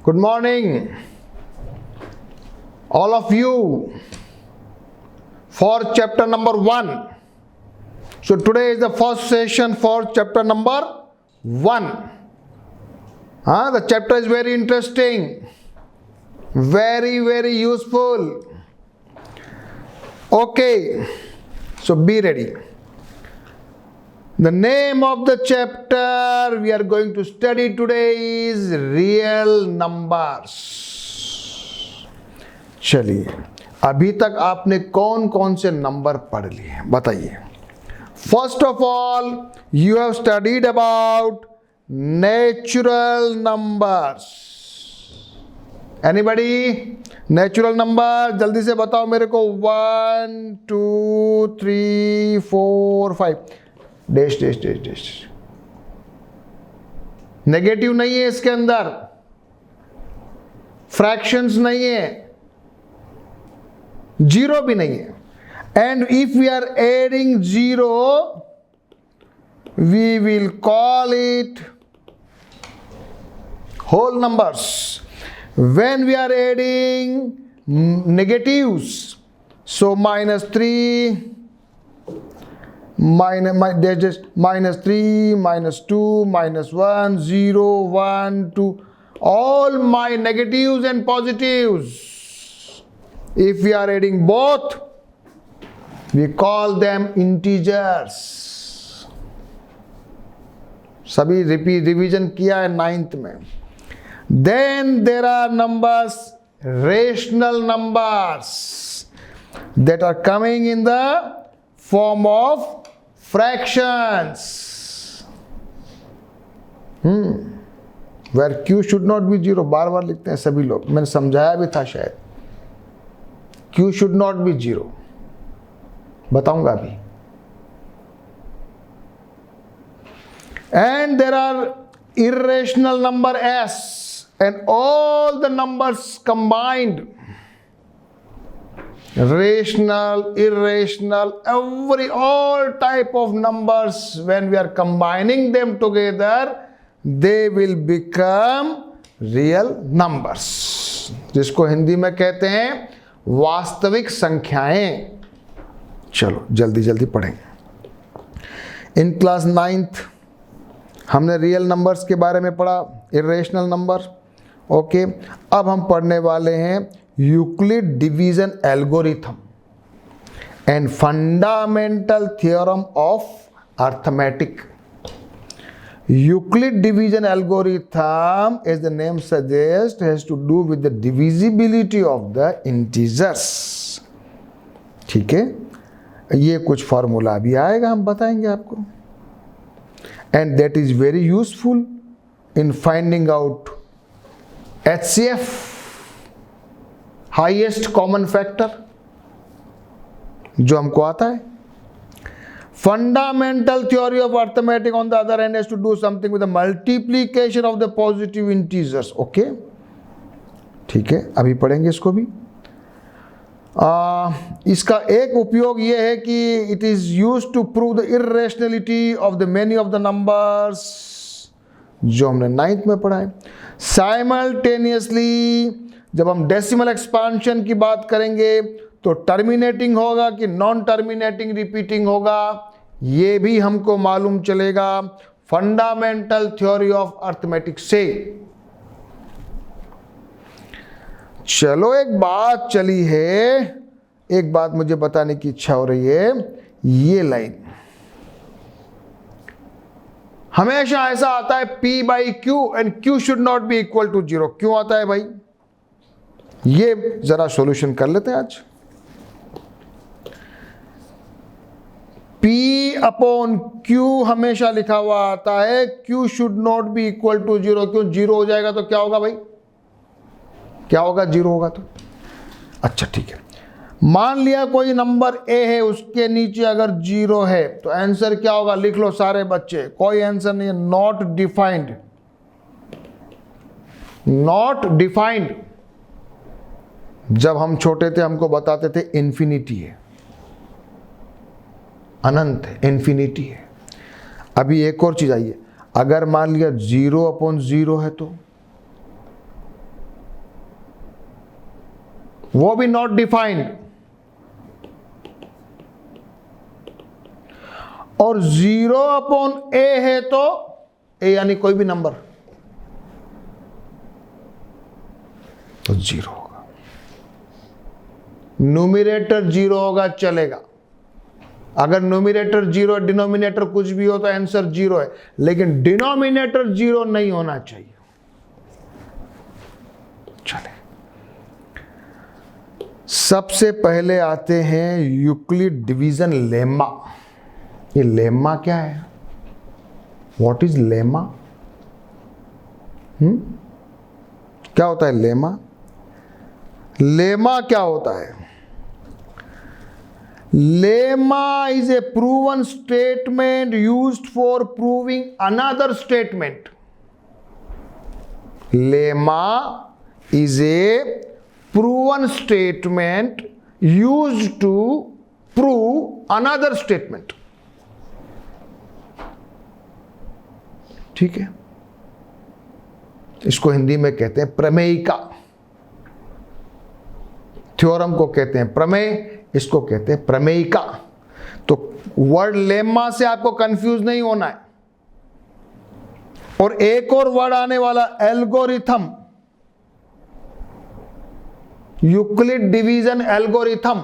Good morning, all of you, for chapter number 1. So today is the first session for chapter number 1. The chapter is very interesting, very useful. Okay, so be ready. The name of the chapter we are going to study today is real numbers. चलिए, अभी तक आपने कौन कौन से number पढ़ लिए बताइए. First of all, you have studied about natural numbers. Anybody? Natural number, जल्दी से बताओ मेरे को. 1 2 3 4 5 dash dash dash dash. Negative नहीं है इसके अंदर, फ्रैक्शंस नहीं है, जीरो भी नहीं है. And if we are adding zero we will call it whole numbers. When we are adding negatives, so -3 just -3 -2 -1 0 1 2, all my negatives and positives, if we are adding both we call them integers. सभी revision किया है 9th में. Then there are numbers, rational numbers, that are coming in the form of fractions, where q should not be 0. बार बार लिखते हैं सभी लोग, मैंने समझाया भी था शायद. q should not be 0, बताऊंगा अभी. And there are irrational number s, and all the numbers combined, rational, irrational, all type of numbers, when we are combining them together they will become real numbers, जिसको हिंदी में कहते हैं वास्तविक संख्याएं. चलो जल्दी जल्दी पढ़ेंगे. इन क्लास 9th हमने रियल नंबर्स के बारे में पढ़ा, इरेशनल नंबर. ओके, अब हम पढ़ने वाले हैं Euclid division algorithm and fundamental theorem of arithmetic. Euclid division algorithm, as the name suggests, has to do with the divisibility of the integers. ठीक है, ये कुछ फॉर्मूला भी आएगा, हम बताएंगे आपको. And that is very useful in finding out HCF, highest common factor, जो हमको आता है. Fundamental theory of arithmetic on the other hand has to do something with the multiplication of the positive integers. Okay, ठीक है, अभी पढ़ेंगे इसको भी. इसका एक उपयोग ये है कि it is used to prove the irrationality of the many of the numbers, जो हमने 9th में पढ़ा है. Simultaneously जब हम डेसिमल एक्सपांशन की बात करेंगे तो टर्मिनेटिंग होगा कि नॉन टर्मिनेटिंग रिपीटिंग होगा, ये भी हमको मालूम चलेगा फंडामेंटल थ्योरी ऑफ अर्थमेटिक से. चलो, एक बात चली है, एक बात मुझे बताने की इच्छा हो रही है. ये लाइन हमेशा ऐसा आता है p/q and q should not be equal to 0. क्यों आता है भाई? ये जरा सॉल्यूशन कर लेते हैं आज. P/Q हमेशा लिखा हुआ आता है Q should not be equal to 0. क्यों? 0 हो जाएगा तो क्या होगा भाई? क्या होगा? 0 होगा तो. अच्छा ठीक है, मान लिया कोई नंबर A है, उसके नीचे अगर 0 है तो आंसर क्या होगा? लिख लो सारे बच्चे, कोई आंसर नहीं है. Not defined. नॉट डिफाइंड जब हम छोटे थे हमको बताते थे इन्फिनिटी है, अनंत है, इन्फिनिटी है. अभी एक और चीज आई है, अगर मान लिया 0/0 है तो वो भी नॉट डिफाइंड, और 0/a है तो a यानी कोई भी नंबर तो 0 होगा। न्यूमरेटर 0 होगा चलेगा, अगर न्यूमरेटर 0 डिनोमिनेटर कुछ भी हो तो आंसर 0 है, लेकिन डिनोमिनेटर 0 नहीं होना चाहिए। चले, सबसे पहले आते हैं यूक्लिड डिवीजन लेमा। ये लेमा क्या है? What is lemma? क्या होता है लेमा? लेमा क्या होता है? Lemma is a proven statement used for proving another statement. Lemma is a proven statement used to prove another statement. ठीक है, इसको हिंदी में कहते हैं प्रमेयिका। थ्योरम को कहते हैं प्रमेय, इसको कहते हैं प्रमेयिका। तो वर्ड लेमा से आपको कंफ्यूज नहीं होना है। और एक और वर्ड आने वाला एल्गोरिथम, यूक्लिड डिवीजन एल्गोरिथम।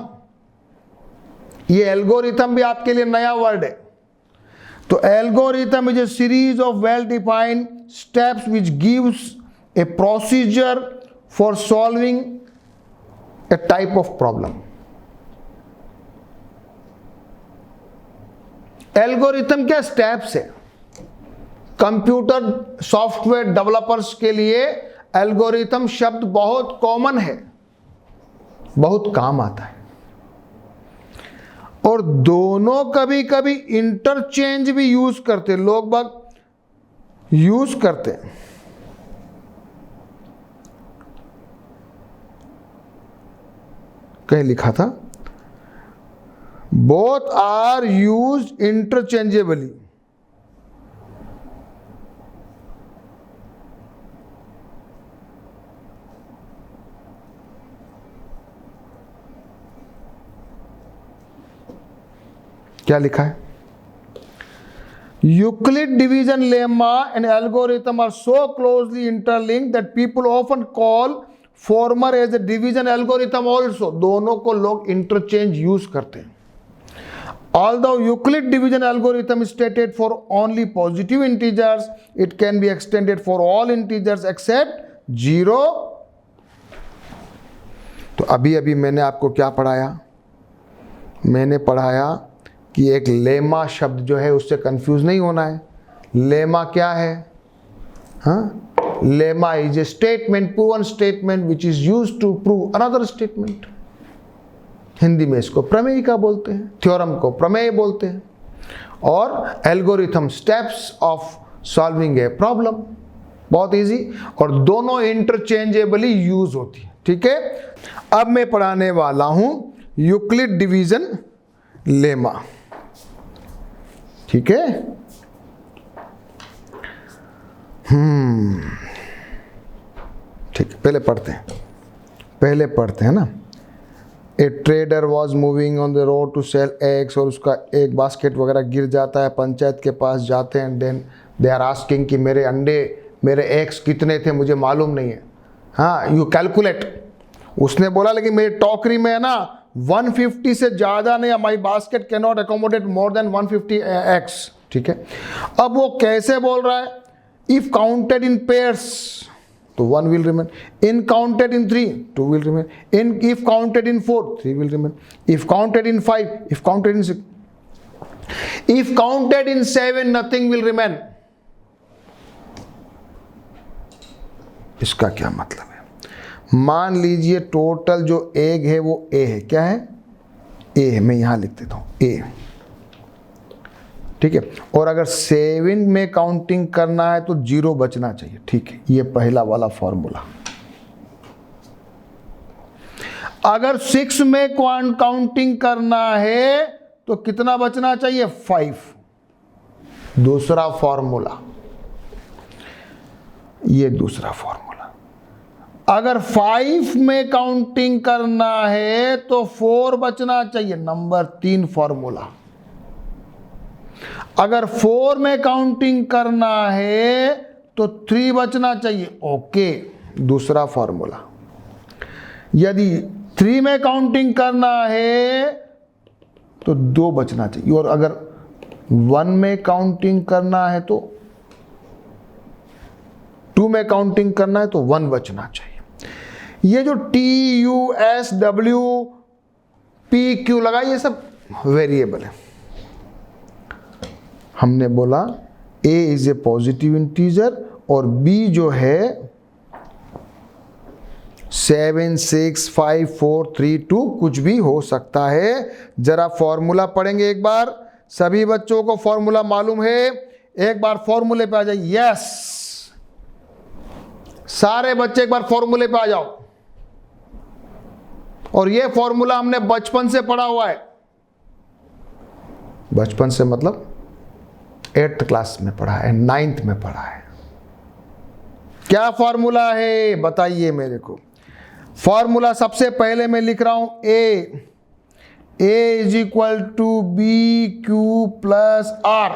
ये एल्गोरिथम भी आपके लिए नया वर्ड है। तो algorithm is a series of well defined steps which gives A procedure for solving A type of problem. Algorithm क्या स्टेप्स है? कंप्यूटर सॉफ्टवेयर डेवलपर्स के लिए एल्गोरिथम शब्द बहुत कॉमन है, बहुत काम आता है। और दोनों कभी कभी इंटरचेंज भी यूज करते, लोग बाग यूज करते हैं। कहीं लिखा था बोथ आर यूज्ड इंटरचेंजेबली। क्या लिखा है? Euclid division lemma and algorithm are so closely interlinked that people often call former as a division algorithm also. दोनों को लोग इंटरचेंज यूज करते हैं। Although Euclid division algorithm is stated for only positive integers, it can be extended for all integers except 0. तो अभी अभी मैंने आपको क्या पढ़ाया? मैंने पढ़ाया कि एक लेमा शब्द जो है उससे कंफ्यूज नहीं होना है। लेमा क्या है? हाँ, lemma is a statement, proven statement which is used to prove another statement. Hindi में इसको प्रमेयिका बोलते हैं, थ्योरम को प्रमेय बोलते हैं, और algorithm steps of solving a problem. बहुत इजी, और दोनों इंटरचेंजेबली यूज होती है। ठीक है, अब मैं पढ़ाने वाला हूं यूक्लिड डिवीजन लेमा। ठीक है, ठीक है, पहले पढ़ते हैं ना। A trader was moving on the road to sell eggs, और उसका एक बास्केट वगैरह गिर जाता है। पंचायत के पास जाते हैं, देन दे आर आस्किंग कि मेरे अंडे, मेरे एग्स कितने थे, मुझे मालूम नहीं है। हाँ, यू कैलकुलेट। उसने बोला लेकिन मेरी टोकरी में है ना 150 से ज़्यादा नहीं, my basket can not accommodate more than 150 eggs. ठीक है, अब वो कैसे बोल रहा है? इफ काउंटेड इन पेयर्स तो 1 will remain. In counted in 3, 2 will remain. If counted in 4, 3 will remain. If counted in 5, if counted in 6, if counted in 7, nothing will remain. इसका क्या मतलब है? मान लीजिए टोटल जो एग है वो ए है। क्या है? ए है। मैं यहां लिख देता हूं ए। ठीक है, और अगर 7 में काउंटिंग करना है तो 0 बचना चाहिए। ठीक है, ये पहला वाला फॉर्मूला। अगर 6 में काउंटिंग करना है तो कितना बचना चाहिए? 5। दूसरा फॉर्मूला, ये दूसरा फॉर्मूला। अगर 5 में काउंटिंग करना है तो 4 बचना चाहिए, नंबर 3 फॉर्मूला। अगर 4 में काउंटिंग करना है तो 3 बचना चाहिए, ओके, दूसरा फॉर्मूला। यदि 3 में काउंटिंग करना है तो 2 बचना चाहिए, और अगर 1 में काउंटिंग करना है तो 2 में काउंटिंग करना है तो 1 बचना चाहिए। ये जो TUSWPQ लगा, ये सब वेरिएबल है। हमने बोला A is a positive integer और B जो है 7, 6, 5, 4, 3, 2 कुछ भी हो सकता है। जरा फॉर्मूला पढ़ेंगे एक बार। सभी बच्चों को फॉर्मूला मालूम है? एक बार फॉर्मूले पे आ जाइए। यस, सारे बच्चे एक बार फॉर्मूले पे आ जाओ। और ये फॉर्मूला हमने बचपन से पढ़ा हुआ है। बचपन से मतलब 8th क्लास में पढ़ा है, 9th में पढ़ा है। क्या फॉर्मूला है बताइए मेरे को। फॉर्मूला सबसे पहले मैं लिख रहा हूं A is equal to BQ plus R।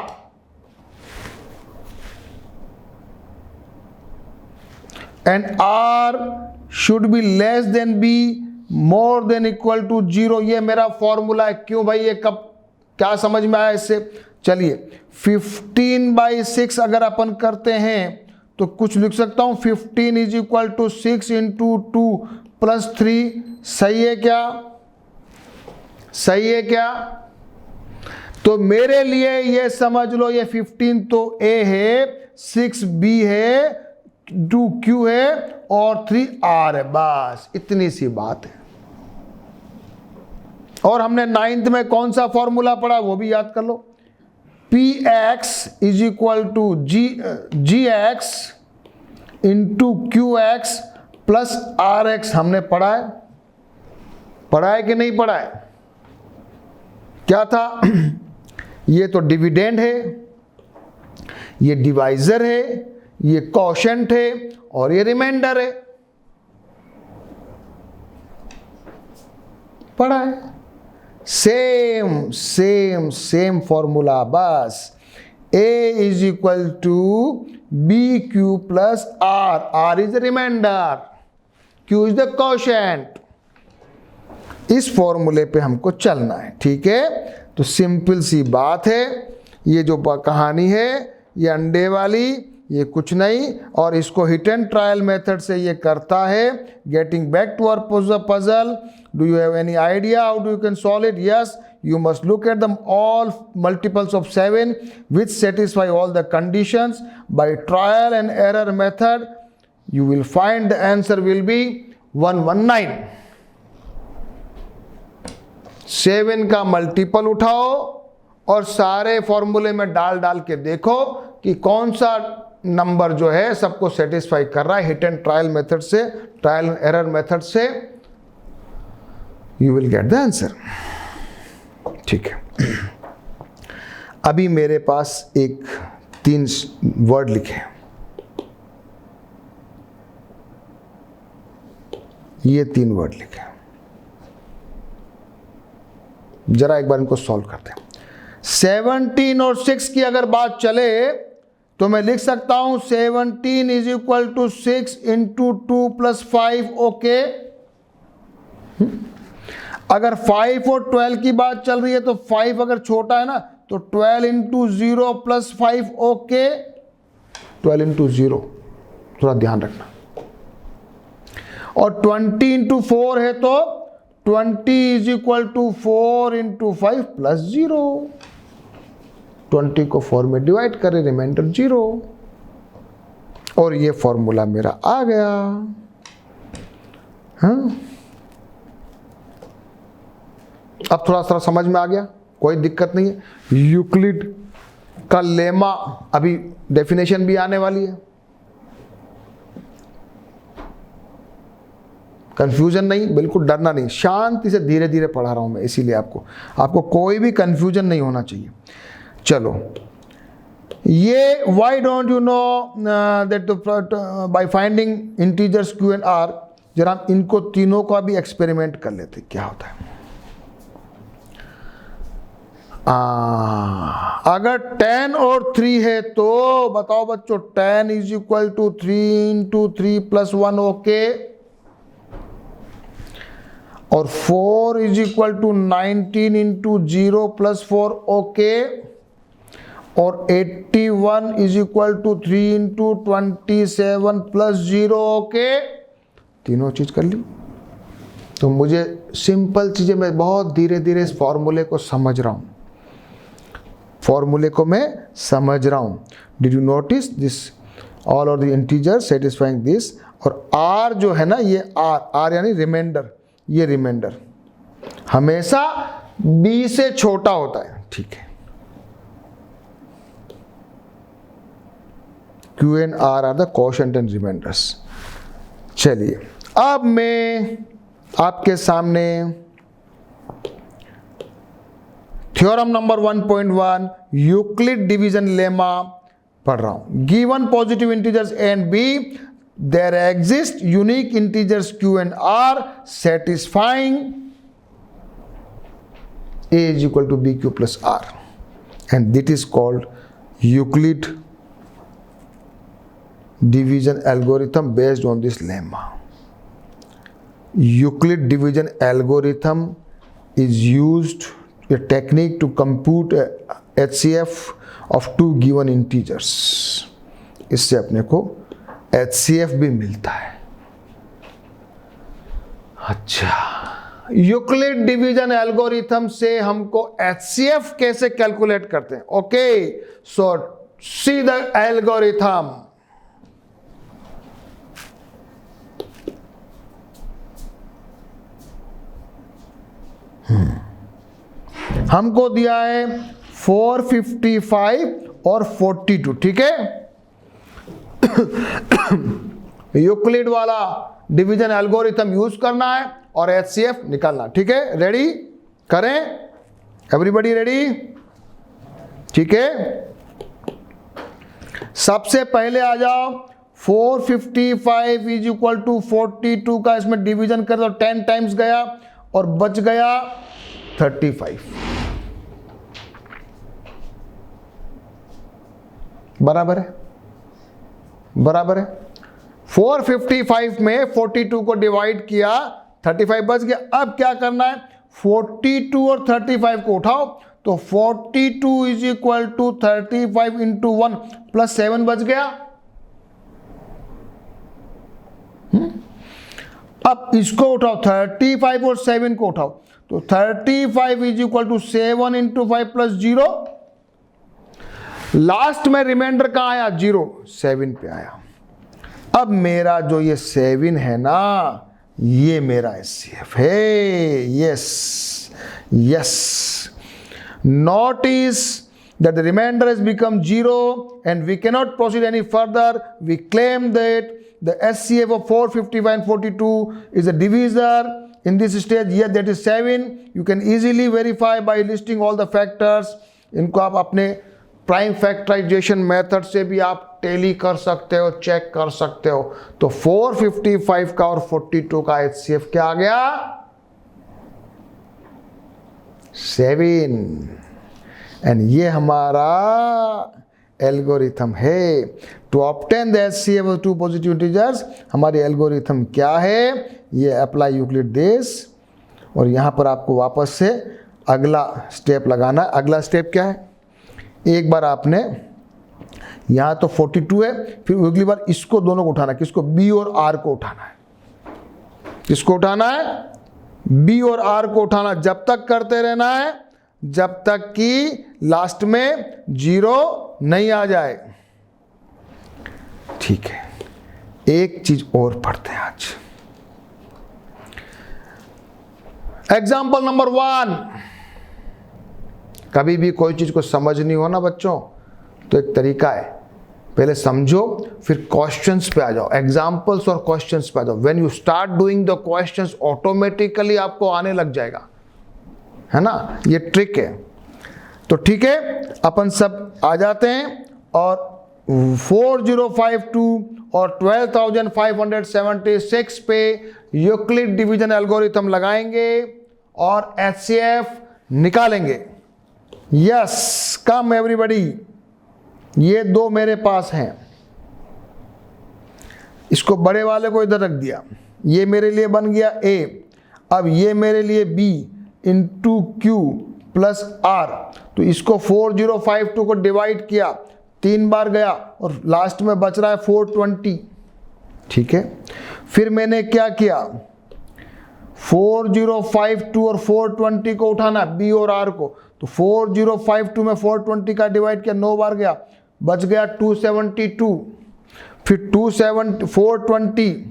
And R should be less than B, more than equal to 0। ये मेरा फॉर्मूला है। क्यों भाई, ये कब क्या समझ में आया इससे? चलिए 15/6 अगर अपन करते हैं तो कुछ लिख सकता हूं 15 is equal to 6 into 2 plus 3। सही है क्या? सही है क्या? तो मेरे लिए ये समझ लो, ये 15 तो A है, 6 B है, 2 Q है और 3 R है। बस इतनी सी बात है। और हमने 9th में कौन सा फॉर्मूला पढ़ा वो भी याद कर लो। PX is equal to GX into QX plus RX। हमने पढ़ा है? पढ़ा है कि नहीं पढ़ा है? क्या था? ये तो डिविडेंड है, ये डिवाइजर है, ये कोशेंट है और ये रिमाइंडर है। पढ़ा है? Same formula. बस A is equal to BQ plus R is the remainder, Q is the quotient. इस फॉर्मूले पे हमको चलना है, ठीक है? तो सिंपल सी बात है। ये जो कहानी है ये अंडे वाली, ये कुछ नहीं, और इसको हिट एंड ट्रायल मेथड से ये करता है। Getting back to our puzzle, do you have any idea how do you can solve it? Yes, you must look at them all multiples of 7 which satisfy all the conditions. By trial and error method you will find the answer will be 119. 7 का multiple उठाओ और सारे फॉर्मूले में डाल के देखो कि कौन सा नंबर जो है सबको सेटिस्फाई कर रहा है। हिट एंड ट्रायल मेथड से, ट्रायल एंड एरर मेथड से you will get the answer. ठीक है, अभी मेरे पास एक 3 वर्ड लिखे, ये 3 वर्ड लिखे, जरा एक बार इनको सॉल्व करते हैं। 17 और 6 की अगर बात चले तो मैं लिख सकता हूं 17 is equal to 6 into 2 plus 5। Okay, अगर 5 और 12 की बात चल रही है तो 5 अगर छोटा है ना तो 12 इंटू 0 प्लस 5। ओके, 12 इंटू 0, थोड़ा ध्यान रखना। और 20 इंटू 4 है तो 20 is equal to 4 into 5 plus 0। 20 को 4 में डिवाइड करें, रिमाइंडर 0। और ये फॉर्मूला मेरा आ गया। हाँ, अब थोड़ा समझ में आ गया, कोई दिक्कत नहीं है। यूक्लिड का लेमा, अभी डेफिनेशन भी आने वाली है। कंफ्यूजन नहीं, बिल्कुल डरना नहीं, शांति से धीरे धीरे पढ़ा रहा हूं मैं, इसीलिए आपको कोई भी कंफ्यूजन नहीं होना चाहिए। चलो, ये why don't you know that by finding integers q and r, जरा हम इनको तीनों का भी एक्सपेरिमेंट कर लेते क्या होता है। अगर 10 और 3 है तो बताओ बच्चों 10 is equal to 3 into 3 plus 1, okay. और 4 is equal to 19 into 0 plus 4, okay. और 81 is equal to 3 into 27 plus 0, okay. तीनों चीज कर ली। तो मुझे सिंपल चीजें, मैं बहुत धीरे धीरे इस फॉर्मूले को समझ रहा हूं, फॉर्मूले को मैं समझ रहा हूं। Did you notice this all of the integer satisfying this. और आर जो है ना, ये आर यानी रिमाइंडर, ये रिमाइंडर हमेशा बी से छोटा होता है, ठीक है। Q and r the quotient and remainders. चलिए अब मैं आपके सामने theorem number 1.1 Euclid division lemma पढ़ रहा हूं। Given positive integers a and b, there exist unique integers q and r satisfying a is equal to b q plus r, and this is called Euclid division algorithm based on this lemma. Euclid division algorithm is used, a technique to compute HCF of two given integers. इससे अपने को HCF भी मिलता है। अच्छा, Euclid division algorithm से हमको HCF कैसे कैलकुलेट करते हैं? Okay, so see the algorithm. हमको दिया है 455 और 42, ठीक है। यूक्लिड वाला डिवीजन एल्गोरिथम यूज करना है और HCF निकालना, ठीक है। रेडी करें, एवरीबॉडी रेडी, ठीक है। सबसे पहले आ जाओ, 455 इज इक्वल टू 42 का इसमें डिवीजन कर दो, 10 टाइम्स गया और बच गया 35, बराबर है, बराबर है। 455 में 42 को डिवाइड किया, 35 बच गया। अब क्या करना है, 42 और 35 को उठाओ, तो 42 is equal to 35 into 1 plus 7 बच गया। अब इसको उठाओ, 35 और 7 को उठाओ, तो 35 is equal to 7 into 5 plus 0। Last में रिमाइंडर कहां आया, 0, 7 पे आया। अब मेरा जो ये 7 है ना, ये मेरा HCF है। Yes yes, notice that the remainder has become 0 and we cannot proceed any further. We claim that the HCF of 455 and 42 is a divisor in this stage. Yes, that is 7. You can easily verify by listing all the factors. इनको आप अपने prime factorisation method से भी आप tele कर सकते हो, check कर सकते हो। तो 455 का और 42 का HCF क्या आ गया, 7। एंड ये हमारा एल्गोरिथम है to obtain the HCF of two positive integers. हमारी एल्गोरिथम क्या है, ये अप्लाई यूक्लिड दिस। और यहां पर आपको वापस से अगला स्टेप लगाना। अगला स्टेप क्या है, एक बार आपने यहां तो 42 है, फिर अगली बार इसको दोनों को उठाना है। किसको, B और R को उठाना है। किसको उठाना है, B और R को उठाना। जब तक करते रहना है जब तक कि लास्ट में 0 नहीं आ जाए, ठीक है। एक चीज और पढ़ते हैं आज, एग्जाम्पल नंबर 1। कभी भी कोई चीज को समझ नहीं हो ना बच्चों, तो एक तरीका है, पहले समझो फिर क्वेश्चंस पे आ जाओ, एग्जाम्पल्स और क्वेश्चंस पे आ जाओ। When you start doing the questions, automatically आपको आने लग जाएगा, है ना, ये ट्रिक है। तो ठीक है, अपन सब आ जाते हैं और 4052 और 12576 पे यूक्लिड डिवीजन एल्गोरिथम लगाएंगे और HCF निकालेंगे। यस, कम एवरीबॉडी। ये दो मेरे पास हैं, इसको बड़े वाले को इधर रख दिया, ये मेरे लिए बन गया A। अब ये मेरे लिए B into Q plus R। तो इसको 4052 को डिवाइड किया, 3 बार गया और लास्ट में बच रहा है 420। ठीक है, फिर मैंने क्या किया, 4052 और 420 को उठाना, B और R को। तो 4052 में 420 का डिवाइड किया, 9 बार गया, बच गया 272। फिर 420,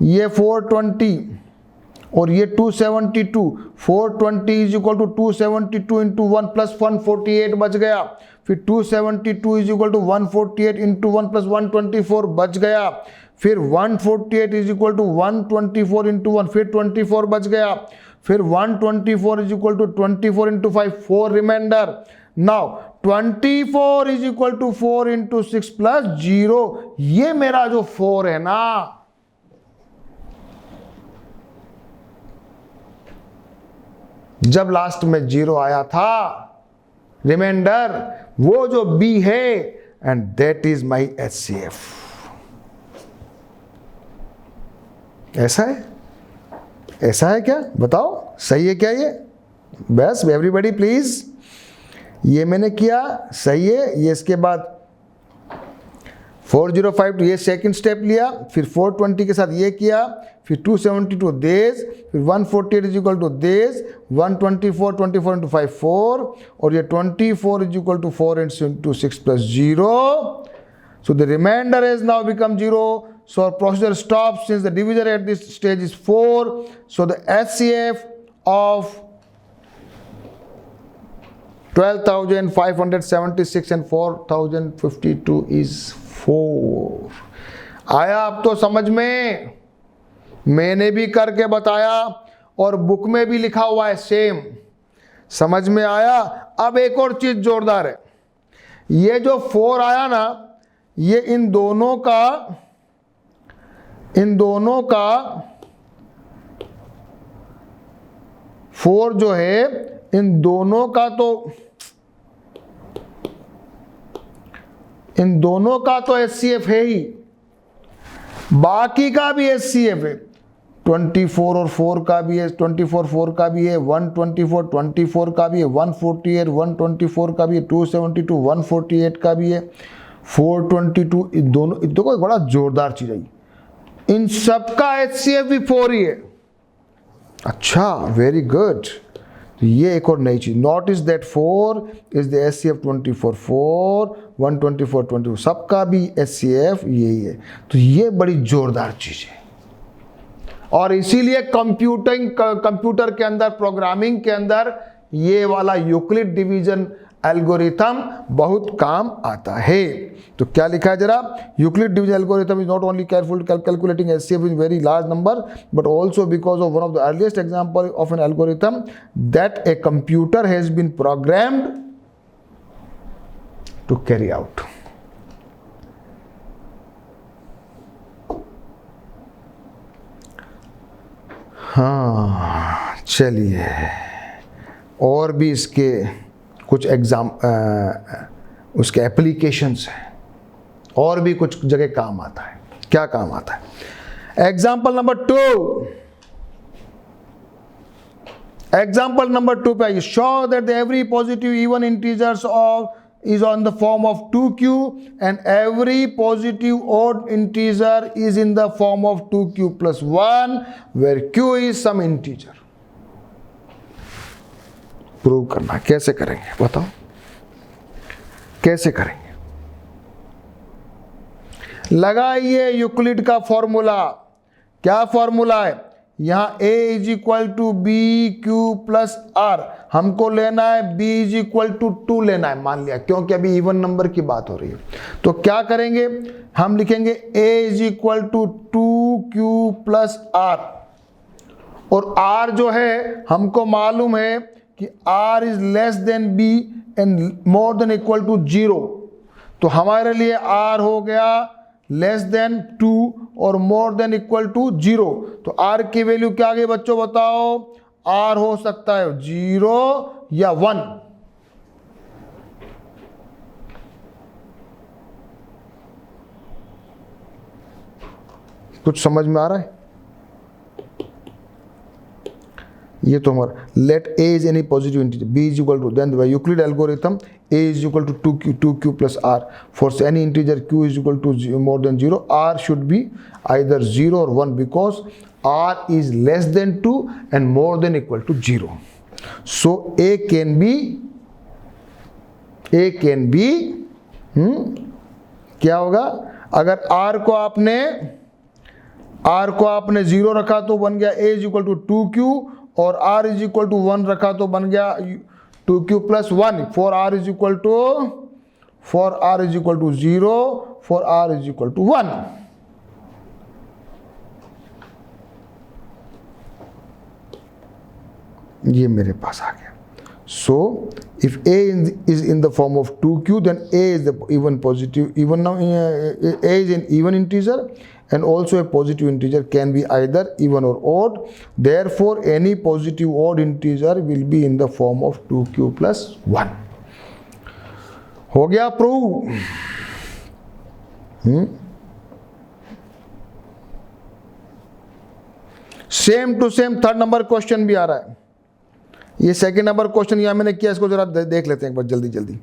ये 420 और ये 272, 420 is equal to 272 into 1 plus 148 बच गया। फिर 272 is equal to 148 into 1 plus 124 बच गया। फिर 148 इज इक्वल टू 124 इंटू 1, फिर 24 बच गया। फिर 124 is equal to 24 into 5, 4 remainder. Now 24 is equal to 4 into 6 plus 0। ये मेरा जो 4 है ना, जब लास्ट में 0 आया था रिमाइंडर, वो जो B है, and that is my HCF। ऐसा है, ऐसा है क्या, बताओ सही है क्या ये? बस एवरीबॉडी प्लीज, ये मैंने किया सही है। ये इसके बाद 405 ये सेकंड स्टेप लिया, फिर 420 के साथ ये किया, फिर 272 देज, फिर 148 इज इक्वल टू देज, 124 24 इंटू 5 4, और ये 24 is equal to 4 into 6 plus 0। So the remainder has now become 0. So our procedure stops since the divisor at this stage is 4. So the HCF of 12,576 and 4,052 is 4. आया अब तो समझ में? मैंने भी करके बताया और बुक में भी लिखा हुआ है सेम। समझ में आया? अब एक और चीज जोरदार है, ये जो 4 आया ना, ये इन दोनों का 4 जो है, इन दोनों का तो HCF है ही, बाकी का भी HCF है। 24 और 4 का भी है, 24 4 का भी है, 124 24 का भी है, 148 124 का भी है, 272 148 का भी है, 422। इन दोनों को बड़ा जोरदार चीज है, इन सबका HCF भी 4 ही है। अच्छा, वेरी गुड। तो ये एक और नई चीज, notice that 4 is the HCF 24 4 124 24, सबका भी HCF यही है। तो ये बड़ी जोरदार चीज है, और इसीलिए कंप्यूटर के अंदर, प्रोग्रामिंग के अंदर ये वाला यूक्लिड डिवीजन एल्गोरिथम बहुत काम आता है। तो क्या लिखा है जरा, Euclid division algorithm is not only careful calculating HCF in very large number, but also because of one of the earliest example of an algorithm that a computer has been programmed to carry out. हाँ, चलिए और भी इसके कुछ उसके applications हैं, और भी कुछ जगह काम आता है। क्या काम आता है? एग्जाम्पल नंबर 2 पे आइए। Show that every positive even integers of is on the form of 2q and every positive odd integer is in the form of 2q plus 1 where q is some integer. Prove करना, कैसे करेंगे बताओ, कैसे करेंगे? लगाइए Euclid का formula. क्या formula है? यहां a is equal to b q plus r, हमको लेना है b इज इक्वल टू 2 लेना है, मान लिया, क्योंकि अभी इवन नंबर की बात हो रही है। तो क्या करेंगे, हम लिखेंगे a is equal to 2q plus r, और r जो है हमको मालूम है कि r is less than b and more than equal to 0। तो हमारे लिए आर हो गया लेस देन 2 और मोर देन इक्वल टू 0। तो आर की वैल्यू क्या आ गई बच्चों बताओ? आर हो सकता है 0 या 1। कुछ समझ में आ रहा है? ये तो हमारा let a is any positive integer b is equal to, then by Euclid algorithm a is equal to 2q plus r for any integer q is equal to more than 0 r should be either 0 और 1 because r is less than 2 and more than equal to 0। So a can be क्या होगा? अगर r को आपने 0 रखा तो बन गया a is equal to 2q और r इज इक्वल टू 1 रखा तो बन गया 2q plus 1 for r is equal to 0 for r is equal to 1। ये मेरे पास आ गया। So if a is in the form of 2q then a is the even positive, even now a is an even integer and also a positive integer can be either even or odd. Therefore any positive odd integer will be in the form of 2q plus 1। हो गया prove? Same to same third number question भी आ रहा है। ये second number question यहां मैंने किया, इसको जरा देख लेते हैं एक बार जल्दी जल्दी।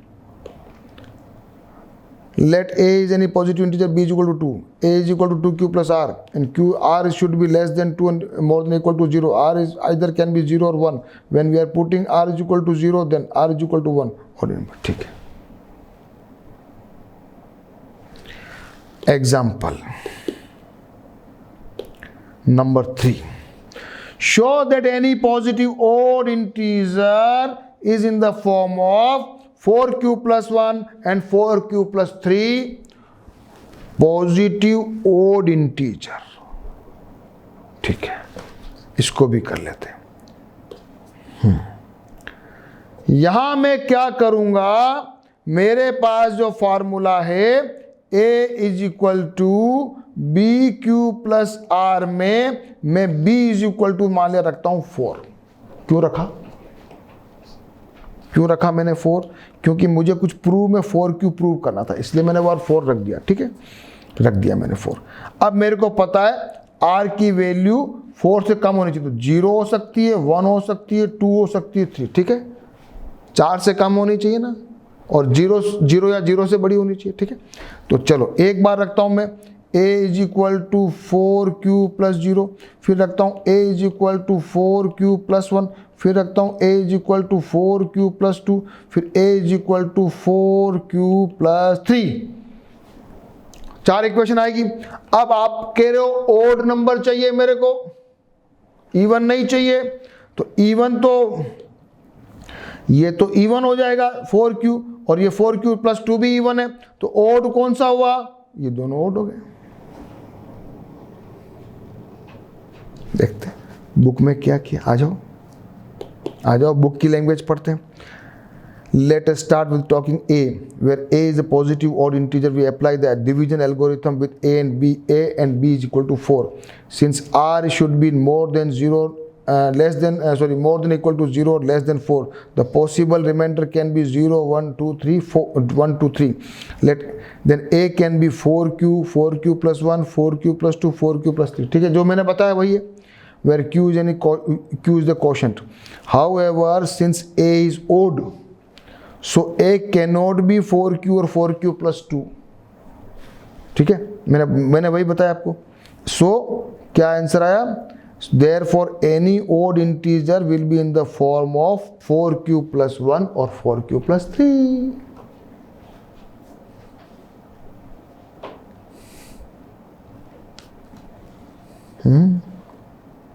Let a is any positive integer b is equal to 2, a is equal to 2q plus r and r should be less than 2 and more than equal to 0. R is either can be 0 or 1. When we are putting r is equal to 0 then r is equal to 1 और number. ठीक है। Example number 3. Show that any positive odd integer is in the form of 4q plus 1 and 4q plus 3 positive odd integer. ठीक है, इसको भी कर लेते हैं। यहां मैं क्या करूंगा? मेरे पास जो फॉर्मूला है a is equal to b q plus r में मैं b इज इक्वल टू मान लिया रखता हूं 4। क्यों रखा मैंने 4? क्योंकि मुझे कुछ प्रूव में 4q प्रूव करना था, इसलिए मैंने बार 4 रख दिया। ठीक है, रख दिया मैंने 4। अब मेरे को पता है r की वैल्यू 4 से कम होनी चाहिए, तो 0 हो सकती है, 1 हो सकती है, 2 हो सकती है, 3। ठीक है, 4 से कम होनी चाहिए ना, और 0 या 0 से बड़ी होनी चाहिए। ठीक है, तो चलो एक बार रखता हूं मैं a is equal to 4q plus 0, फिर रखता हूं a is equal to 4q plus 1, फिर रखता हूं a is equal to 4q plus 2, फिर a is equal to 4q plus 3। 4 equation आएगी। अब आप कह रहे हो ओड नंबर चाहिए मेरे को, इवन नहीं चाहिए, तो इवन तो ये तो इवन हो जाएगा 4q, और ये 4q प्लस 2 भी इवन है, तो ओड कौन सा हुआ? ये दोनों ओड हो गए। देखते हैं बुक में क्या किया। आ जाओ बुक की लैंग्वेज पढ़ते हैं। Let us start with talking a, where a is a positive odd integer. We apply the division algorithm with a and b is equal to 4. Since r should be more than 0, more than equal to 0 or less than 4, the possible remainder can be 0, 1, 2, 3, 4, 1, 2, 3. Then a can be 4q plus 1, 4q plus 2, 4q plus 3. ठीक है, जो मैंने बताया वही है, where q is the quotient. However, since a is odd, so a cannot be 4q और 4q plus 2. ठीक है, मैंने वही बताया आपको। So क्या आंसर आया? Therefore any odd integer will be in the form of 4q plus 1 or 4q plus 3.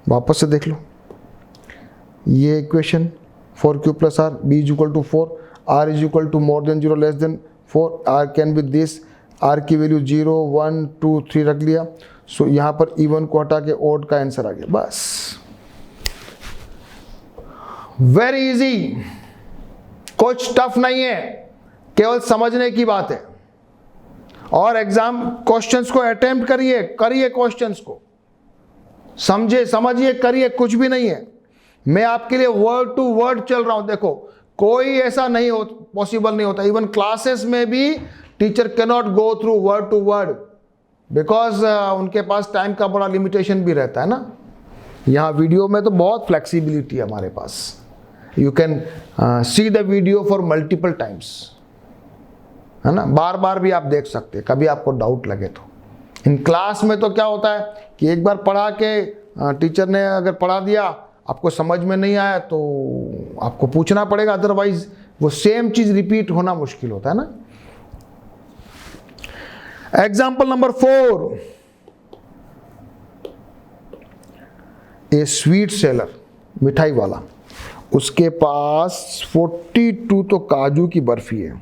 वापस से देख लो ये equation 4q plus r, b is equal to 4, r is equal to more than 0 less than 4, r can be this, r की value 0, 1, 2, 3 रख लिया। सो यहां पर even को हटा के ओड का आंसर आ गया। बस वेरी इजी, कुछ टफ नहीं है, केवल समझने की बात है। और एग्जाम क्वेश्चंस को अटेम्प्ट करिए क्वेश्चंस को, समझिए, करिए, कुछ भी नहीं है। मैं आपके लिए वर्ड टू वर्ड चल रहा हूं। देखो, कोई ऐसा नहीं हो, पॉसिबल नहीं होता। इवन क्लासेस में भी teacher can not go through word to word, because उनके पास टाइम का बड़ा लिमिटेशन भी रहता है ना। यहाँ वीडियो में तो बहुत फ्लेक्सिबिलिटी है हमारे पास। You can see the video for multiple times, है ना, बार बार भी आप देख सकते हैं, कभी आपको डाउट लगे तो। इन क्लास में तो क्या होता है कि एक बार पढ़ा के टीचर ने अगर पढ़ा दिया, आपको समझ में नहीं आया तो आपको पूछना पड़ेगा, अदरवाइज वो सेम चीज रिपीट होना मुश्किल होता है ना। एग्जाम्पल नंबर 4, ए स्वीट सेलर, मिठाई वाला, उसके पास 42 तो काजू की बर्फी है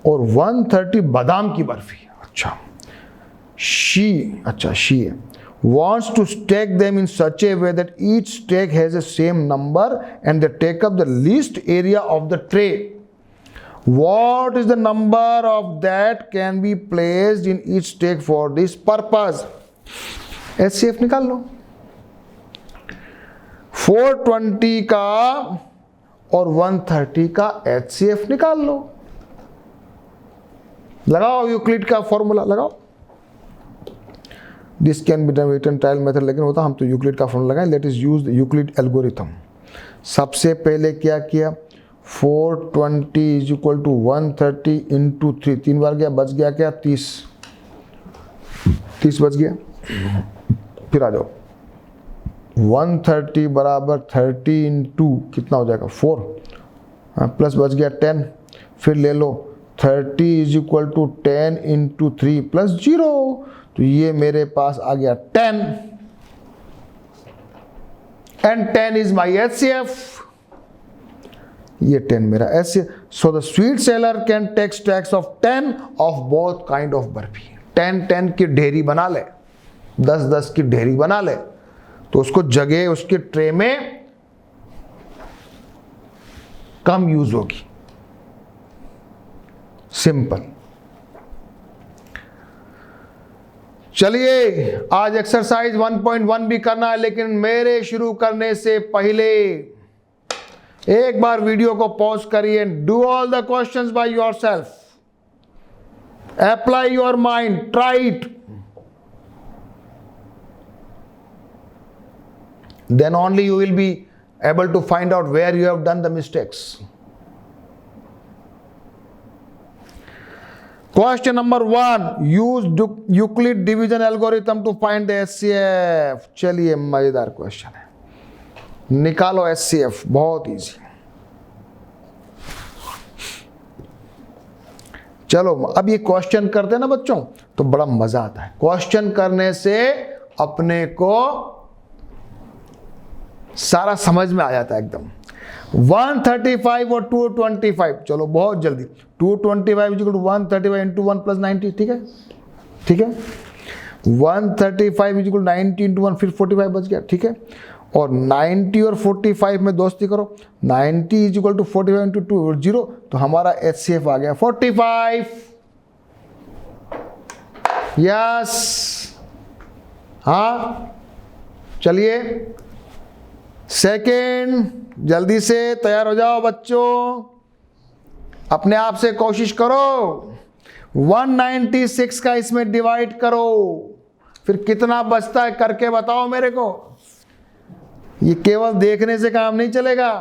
और 130 बादाम की बर्फी है। अच्छा, she wants to stack them in such a way that each stack has the same number and they take up the least area of the tray. What is the number of that can be placed in each stack for this purpose? HCF निकाल लो। 420 का और 130 का HCF निकाल लो। लगाओ Euclid का formula लगाओ। This can be done return trial method, लेकिन होता हम तो यूक्लिड का फॉर्मूला लगाएं। Let is use the Euclid algorithm. सबसे पहले क्या किया, 420 इज इक्वल टू 130 इंटू 3, 3 बार गया, बच गया क्या, 30 बच गया। फिर आ जाओ, 130 बराबर 30 इंटू कितना हो जाएगा 4, प्लस बच गया 10। फिर ले लो 30 is equal to 10 into 3 plus 0, तो ये मेरे पास आ गया 10 एंड 10 इज माई HCF। ये 10 मेरा HCF। So the sweet seller can take stacks of 10 of both kind of barfi. 10 की ढेरी बना ले, 10 की ढेरी बना ले, तो उसको जगह उसके ट्रे में कम यूज होगी। सिंपल। चलिए, आज एक्सरसाइज 1.1 भी करना है, लेकिन मेरे शुरू करने से पहले एक बार वीडियो को पॉज करिए। Do all the questions by yourself, apply your mind, try it, then only you will be able to find out where you have done the mistakes. Question number 1, use Euclid division algorithm to find the HCF. चलिए, मजेदार question है, निकालो HCF, बहुत easy. चलो, अब ये question करते हैं ना बच्चों, तो बड़ा मजा आता है। क्वेश्चन करने से अपने को सारा समझ में आ जाता है एकदम। 135 और 225, चलो बहुत जल्दी। 225 इक्वल टू 135 इंटू 1 प्लस 90, ठीक है, ठीक है। 135 इक्वल 90 इंटू 1, फिर 45 बच गया, ठीक है। और 90 और 45 में दोस्ती करो, 90 इज इक्वल टू 45 इंटू 2 और 0, तो हमारा HCF आ गया 45। यस, हाँ, चलिए सेकेंड, जल्दी से तैयार हो जाओ बच्चों, अपने आप से कोशिश करो। 196 का इसमें डिवाइड करो, फिर कितना बचता है करके बताओ मेरे को। ये केवल देखने से काम नहीं चलेगा।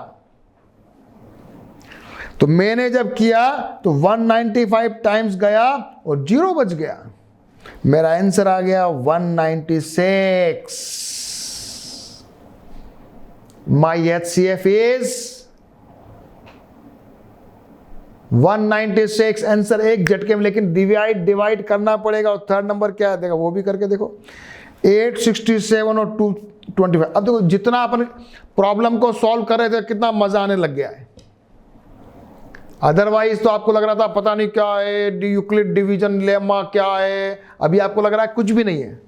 तो मैंने जब किया तो 195 टाइम्स गया और 0 बच गया। मेरा आंसर आ गया 196। My HCF is 196। आंसर एक झटके में, लेकिन डिवाइड करना पड़ेगा। और थर्ड नंबर क्या है, देखो वो भी करके देखो। 867 और 225। अब देखो, जितना अपन प्रॉब्लम को सॉल्व कर रहे थे, कितना मजा आने लग गया है। अदरवाइज तो आपको लग रहा था पता नहीं क्या है, यूक्लिड डिवीजन लेमा क्या है, अभी आपको लग रहा है कुछ भी नहीं है।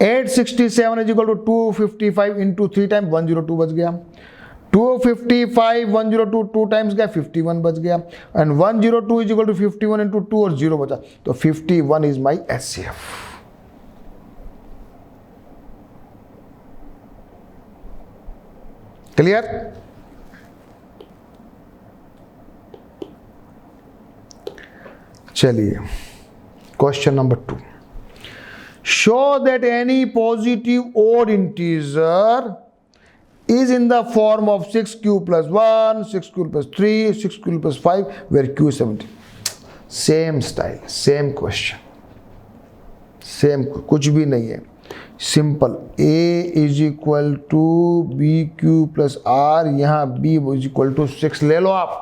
867 is equal to 255 into 3 time 102 बच गया। 255 102 2 टाइम्स गया 51 बच गया, and 102 is equal to 51 into 2 और 0 बचा, तो 51 इज माई HCF। क्लियर? चलिए question number 2, show that any positive odd integer is in the form of 6q plus 1, 6q plus 3, 6q plus 5, where q is 70. Same style, same question, same, कुछ भी नहीं है, simple. a is equal to bq plus r, यहाँ b is equal to 6 ले लो आप,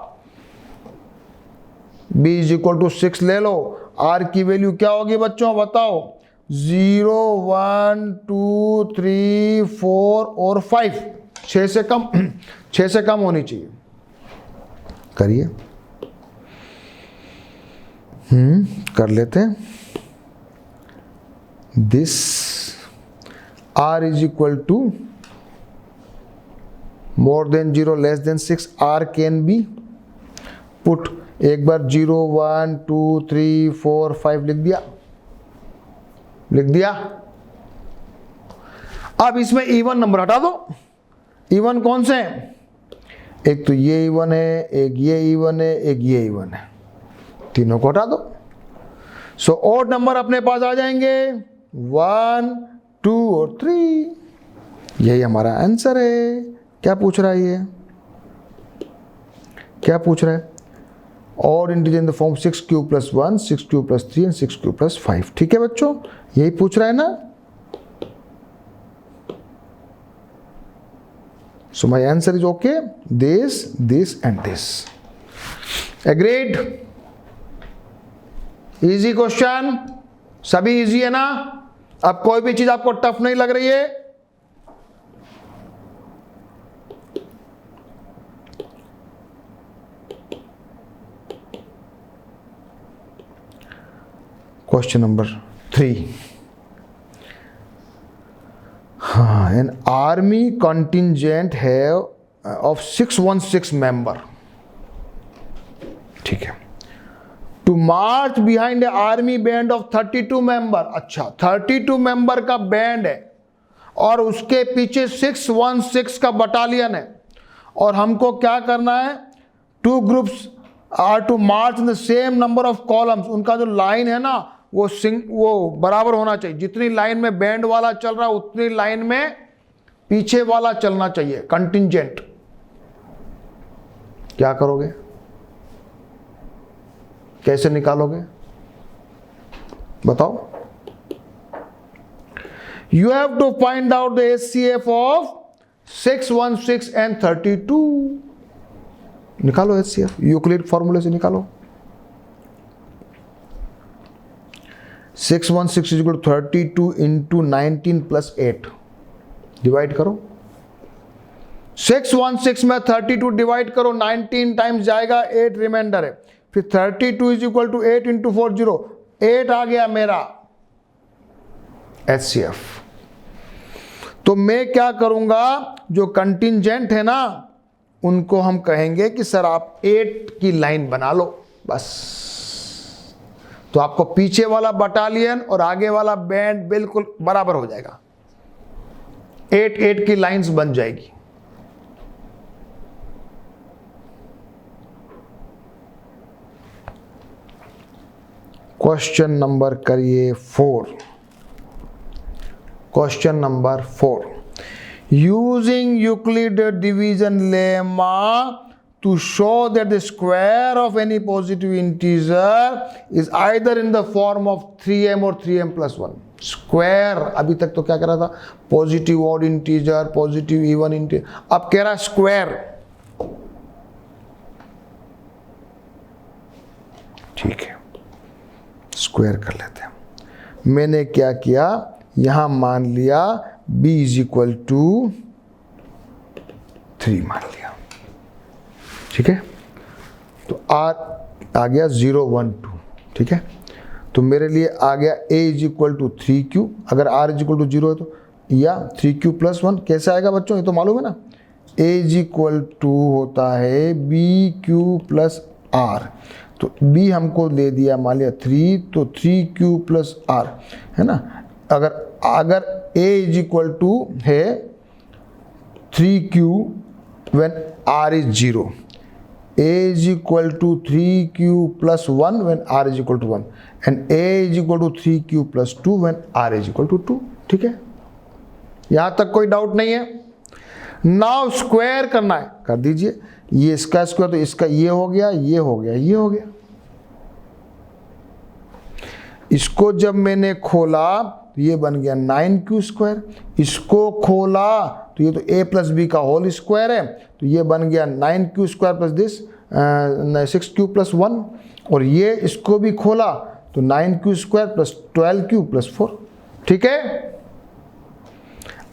b is equal to 6 ले लो, r की value क्या होगी बच्चों बताओ? 0 1 2 3 4 और 5, 6 से कम 6 से कम होनी चाहिए। करिए, कर लेते हैं। This r is equal to more than 0 less than 6, r can be put, एक बार 0 1 2 3 4 5 लिख दिया, लिख दिया। अब इसमें इवन नंबर हटा दो। इवन कौन से हैं? एक तो ये इवन है, एक ये इवन है, एक ये इवन है, तीनों को हटा दो। सो ऑड नंबर अपने पास आ जाएंगे 1 2 और 3। यही हमारा आंसर है। क्या पूछ रहा है ये? क्या पूछ रहा है? Odd integer in the form 6q plus 1, 6q plus 3 and 6q plus 5। ठीक है बच्चों, यही पूछ रहा है ना? So my answer is okay. This, this and this. Agreed? Easy question. सभी easy है ना? अब कोई भी चीज आपको टफ नहीं लग रही है? Question number 3. An army contingent have of 616 member, ठीक है, to march behind a army band of 32 member। अच्छा, 32 member का बैंड है और उसके पीछे 616 का बटालियन है, और हमको क्या करना है? 2 groups are to march in the same number of columns। उनका जो लाइन है ना वो बराबर होना चाहिए। जितनी लाइन में बैंड वाला चल रहा है उतनी लाइन में पीछे वाला चलना चाहिए। कंटिंजेंट क्या करोगे? कैसे निकालोगे बताओ? You have to find out the HCF of 616 and 32। निकालो HCF, यूक्लिड फॉर्मूले से निकालो। 616 is equal to 32 into 19 plus 8, divide करो। 616 में 32 डिवाइड करो, 19 टाइम्स जाएगा, 8 रिमाइंडर है, फिर 32 is equal to 8 into 4 0, 8 आ गया मेरा HCF। तो मैं क्या करूंगा? जो कंटिंजेंट है ना उनको हम कहेंगे कि सर आप 8 की लाइन बना लो, बस। तो आपको पीछे वाला बटालियन और आगे वाला बैंड बिल्कुल बराबर हो जाएगा, 8 की लाइंस बन जाएगी। क्वेश्चन नंबर करिए 4। Question number 4, using Euclid division lemma to show that the square of any positive integer is either in the form of 3m or 3m plus 1। Square, अभी तक तो क्या कह रहा था? Positive odd integer, positive even integer, अब कह रहा है स्क्वायर। ठीक है, स्क्वायर कर लेते हैं। मैंने क्या किया? यहां मान लिया b इज इक्वल टू 3 मान लिया, ठीक है। तो r आ गया 0 1 2, ठीक है। तो मेरे लिए आ गया a is equal to 3q, अगर r इज इक्वल टू 0 है तो, या 3q प्लस 1। कैसे आएगा बच्चों? ये तो मालूम है ना, a इज इक्वल टू होता है बी क्यू प्लस आर। तो b हमको दे दिया मान लिया 3, तो 3q प्लस आर है ना। अगर a इज इक्वल टू है 3q when r is 0, a is equal to 3q plus 1 when r is equal to 1 and a is equal to 3q plus 2 when r is equal to 2। ठीक है, यहां तक कोई doubt नहीं है। Now square करना है, कर दीजिए। ये इसका स्क्वायर तो इसका ये हो गया, ये हो गया, ये हो गया। इसको जब मैंने खोला तो ये बन गया 9q स्क्वायर। इसको खोला तो ये तो a प्लस बी का होल स्क्वायर है, तो ये बन गया 9q square plus this 6q plus 1। और ये इसको भी खोला तो 9q square plus 12q plus 4। ठीक है,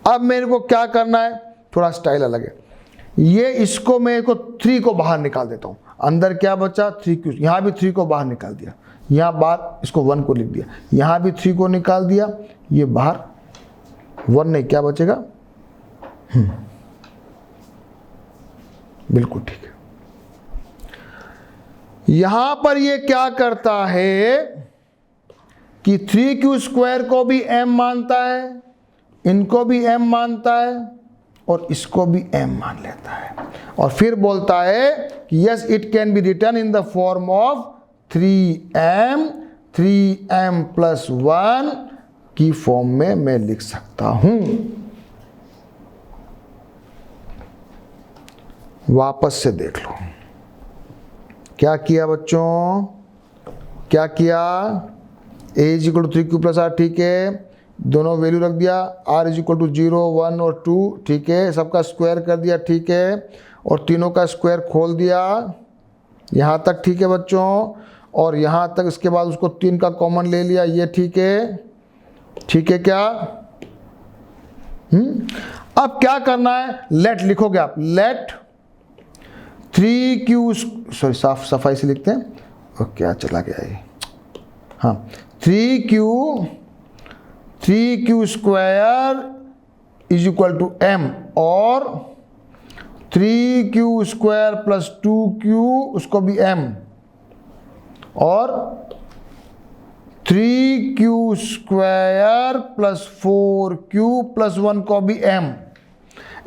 अब मेरे को क्या करना है, थोड़ा स्टाइल अलग है। ये इसको मेरे को 3 को बाहर निकाल देता हूं। अंदर क्या बचा 3q, यहां भी 3 को बाहर निकाल दिया, यहां बाहर इसको 1 को लिख दिया, यहां भी 3 को निकाल दिया, ये बाहर 1 नहीं, क्या बचेगा बिल्कुल ठीक है। यहां पर ये क्या करता है कि 3q स्क्वायर को भी m मानता है, इनको भी m मानता है और इसको भी m मान लेता है, और फिर बोलता है कि yes it can be written in the form of 3m plus 1 की फॉर्म में मैं लिख सकता हूं। वापस से देख लो क्या किया बच्चों, क्या किया। a is equal to 3q plus r, ठीक है, दोनों वैल्यू रख दिया। r इज इक्वल टू 0, 1 और 2, ठीक है, सबका स्क्वायर कर दिया, ठीक है, और तीनों का स्क्वायर खोल दिया यहां तक, ठीक है बच्चों, और यहां तक। इसके बाद उसको 3 का कॉमन ले लिया, ये ठीक है, ठीक है क्या। अब क्या करना है, लेट लिखोगे आप, लेट 3q, सॉरी सफाई से लिखते हैं, और क्या चला गया ये, हाँ 3q square is equal to m, और 3q स्क्वायर प्लस 2q उसको भी m, और 3q square plus 4q plus 1 को भी m।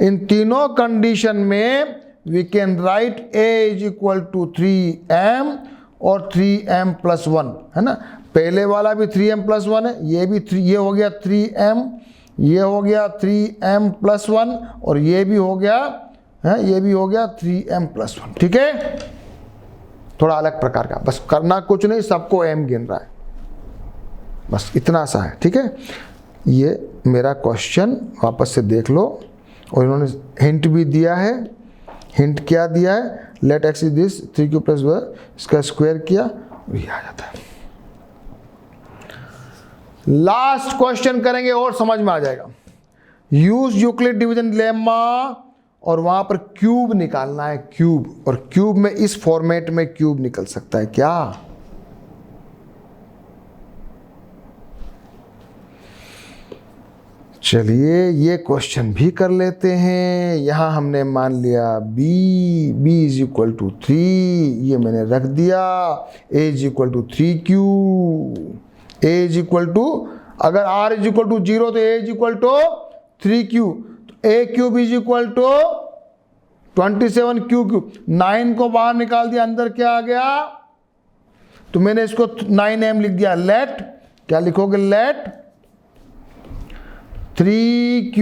इन तीनों कंडीशन में we can write a is equal to 3m और 3m प्लस 1 है ना। पहले वाला भी 3m प्लस 1 है, ये भी 3, ये हो गया 3m, ये हो गया 3m प्लस 1, और ये भी हो गया है, ये भी हो गया 3m प्लस 1। ठीक है, थोड़ा अलग प्रकार का, बस करना कुछ नहीं, सबको m गिन रहा है, बस इतना सा है। ठीक है, ये मेरा क्वेश्चन वापस से देख लो, और इन्होंने हिंट भी दिया है। हिंट क्या दिया है, let x is this 3q plus 1, इसका स्क्वायर किया और ये आ जाता है। लास्ट क्वेश्चन करेंगे और समझ में आ जाएगा। यूज यूक्लिड डिवीजन लेम्मा, और वहां पर क्यूब निकालना है, क्यूब, और क्यूब में इस फॉर्मेट में क्यूब निकल सकता है क्या। चलिए ये क्वेश्चन भी कर लेते हैं। यहां हमने मान लिया b इज इक्वल टू 3, ये मैंने रख दिया। a is equal to 3q, a is equal to, अगर r इज इक्वल टू 0 तो a is equal to 3q, तो a cube is equal to 27q cube. 9 को बाहर निकाल दिया, अंदर क्या आ गया, तो मैंने इसको 9m लिख दिया। लेट, क्या लिखोगे, लेट 3q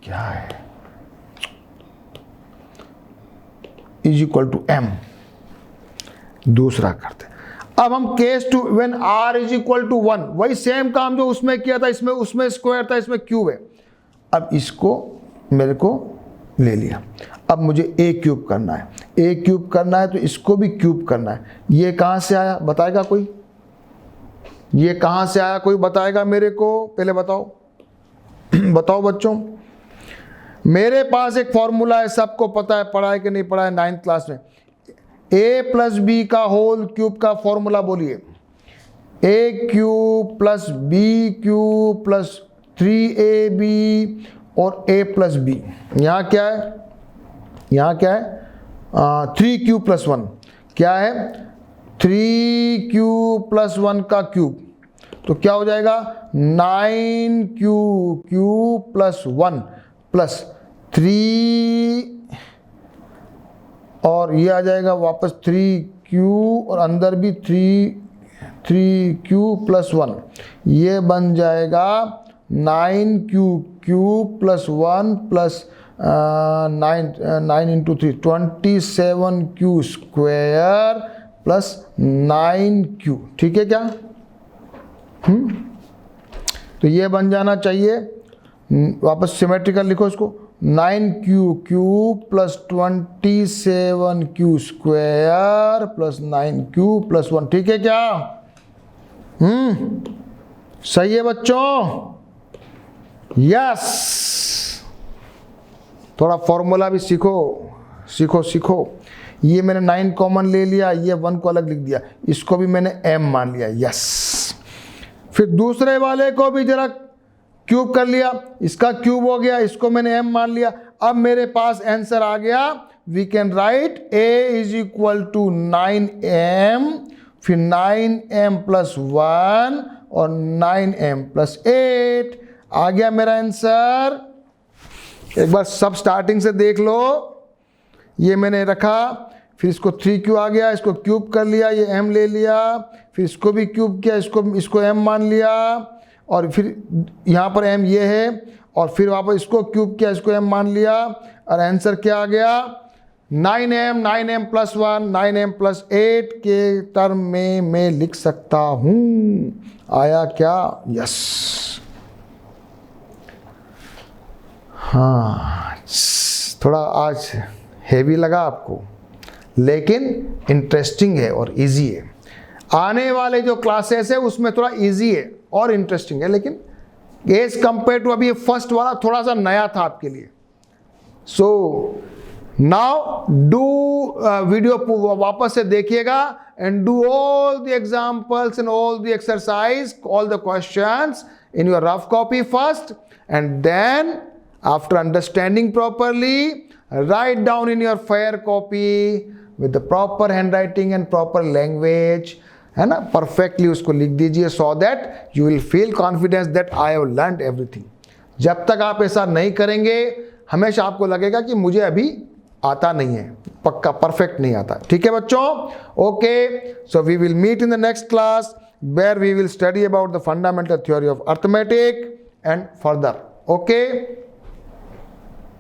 क्या है, इज इक्वल टू m। दूसरा करते, अब हम case two when r is equal to 1, वही सेम काम जो उसमें किया था, उसमें स्क्वायर था, इसमें क्यूब है। अब इसको मेरे को ले लिया, अब मुझे a क्यूब करना है, a क्यूब करना है तो इसको भी क्यूब करना है। ये कहां से आया बताएगा कोई, ये कहां से आया कोई बताएगा मेरे को, पहले बताओ बताओ बच्चों। मेरे पास एक फॉर्मूला है, सबको पता है, पढ़ा है कि नहीं पढ़ा है 9th क्लास में। a प्लस बी का होल क्यूब का फॉर्मूला बोलिए, a cube plus b cube plus 3ab और a प्लस बी। यहाँ क्या है, यहाँ क्या है, 3q प्लस 1 क्या है, 3q प्लस 1 का क्यूब, तो क्या हो जाएगा 9q क्यूब प्लस 1 प्लस 3, और ये आ जाएगा वापस 3q और अंदर भी 3q प्लस 1, ये बन जाएगा 9q cube plus 1 plus 9 into 3 27q square plus 9q। ठीक है क्या? तो ये बन जाना चाहिए, वापस सिमेट्रिकल लिखो इसको, 9q cube plus 27q square plus 9q plus 1। ठीक है क्या? सही है बच्चों? यस। थोड़ा फॉर्मूला भी सीखो सीखो सीखो। ये मैंने 9 कॉमन ले लिया, ये 1 को अलग लिख दिया, इसको भी मैंने m मान लिया। यस। फिर दूसरे वाले को भी जरा क्यूब कर लिया, इसका क्यूब हो गया, इसको मैंने m मान लिया। अब मेरे पास आंसर आ गया, we can write a is equal to 9m, फिर 9m प्लस 1 और 9m प्लस 8 आ गया मेरा आंसर। एक बार सब स्टार्टिंग से देख लो। ये मैंने रखा, फिर इसको 3q आ गया, इसको क्यूब कर लिया, ये m ले लिया, फिर इसको भी क्यूब किया, इसको m मान लिया, और फिर यहाँ पर m ये है, और फिर वापस इसको क्यूब किया, इसको m मान लिया, और आंसर क्या आ गया 9m प्लस 1 9m प्लस 8 के टर्म में मैं लिख सकता हूँ। आया क्या? यस। हाँ, थोड़ा आज हेवी लगा आपको, लेकिन इंटरेस्टिंग है और इजी है। आने वाले जो क्लासेस है उसमें थोड़ा इजी है और इंटरेस्टिंग है, लेकिन एज कंपेयर टू अभी फर्स्ट वाला थोड़ा सा नया था आपके लिए। सो नाउ डू वीडियो वापस से देखिएगा and do all the examples and all the exercise, all the questions in your rough copy first, and then after understanding properly, write down in your fair copy with the proper handwriting and proper language, है ना, perfectly उसको लिख दीजिए, so that you will feel confidence that I have learned everything। जब तक आप ऐसा नहीं करेंगे हमेशा आपको लगेगा कि मुझे अभी आता नहीं है, पक्का परफेक्ट नहीं आता। ठीक है बच्चों? Okay, so we will meet in the next class where we will study about the fundamental theory of arithmetic and further। Okay?